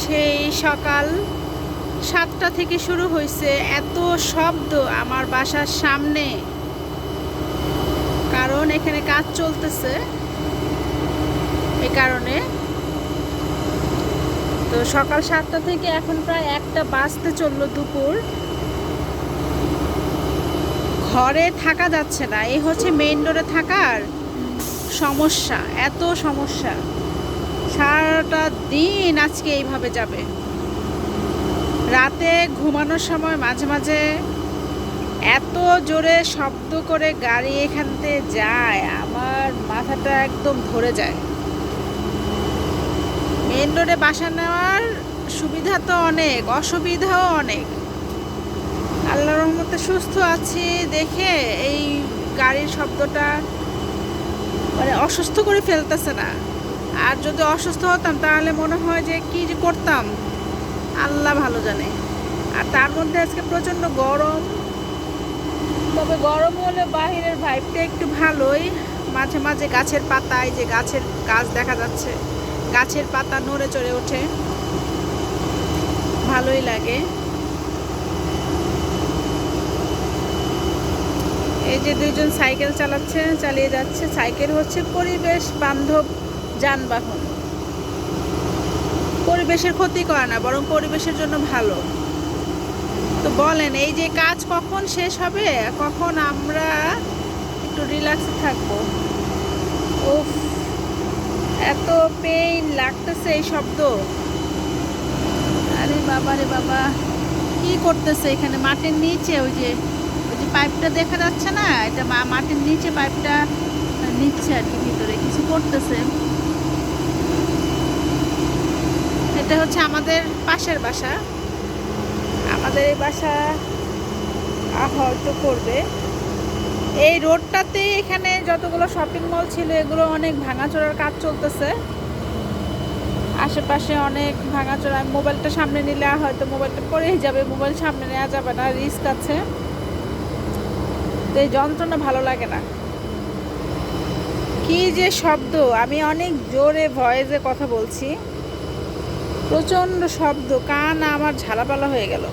সেই সকাল 7টা থেকে শুরু হয়েছে এত শব্দ আমার বাসার সামনে, কারণ এখানে কাজ চলতেছে। এই কারণে তো সকাল 7টা থেকে এখন প্রায় 1টা বাজতে চললো দুপুর। ঘরে থাকা যাচ্ছে না, এই হচ্ছে মেইন রোডে থাকার সমস্যা, এত সমস্যা। সারাটা দিন আজকে এইভাবে যাবে। রাতে ঘুমানোর সময় মাঝে মাঝে এত জোরে শব্দ করে গাড়ি এখান থেকে যায়, আমার মাথাটা একদম ধরে যায়। মেইন রোডে বাসা নেওয়ার সুবিধা তো অনেক, অসুবিধাও অনেক। আল্লাহর রহমতে সুস্থ আছি দেখে এই গাড়ির শব্দটা মানে অসুস্থ করে ফেলতেছে না। আর যদি অসুস্থ হতাম তাহলে মনে হয় যে কি যে করতাম আল্লাহ ভালো জানে। আর তার মধ্যে আজকে প্রচণ্ড গরম, তবে গরম হলে বাহিরের ভাইবটা একটু ভালোই। মাঝে মাঝে গাছের পাতায়, যে গাছের গাছ দেখা যাচ্ছে, গাছের পাতা নড়ে চড়ে ওঠে, ভালোই লাগে। এই যে দুইজন সাইকেল চালিয়ে যাচ্ছে। সাইকেল হচ্ছে পরিবেশ বান্ধব যানবাহন, পরিবেশের ক্ষতি করে না, বরং পরিবেশের জন্য ভালো। তো বলেন, এই যে কাজ কখন শেষ হবে, কখন আমরা একটু রিল্যাক্সে থাকবো? উফ, এত পেইন লাগতেছে এই শব্দ। আরে বাবা রে বাবা, কি করতেছে এখানে মাটির নিচে? ওই যে পাইপটা দেখা যাচ্ছে না, এটা মাটির নিচে পাইপটা নিচ্ছে আর কি, ভিতরে কিছু করতেছে। এটা হচ্ছে আমাদের পাশের বাসা, আমাদের এই বাসা হয়তো করবে। এই রোডটাতে এখানে যতগুলো শপিং মল ছিল এগুলো অনেক ভাঙাচোরার কাজ চলতেছে। আশেপাশে অনেক ভাঙাচোরা। মোবাইলটা সামনে নিলে হয়তো মোবাইলটা পড়েই যাবে, মোবাইল সামনে নেওয়া যাবে না, রিস্ক আছে। তো এই যন্ত্রণা ভালো লাগে না। কি যে শব্দ, আমি অনেক জোরে ভয়েসে কথা বলছি, প্রচণ্ড শব্দ, কান আমার ঝালাপালা হয়ে গেল।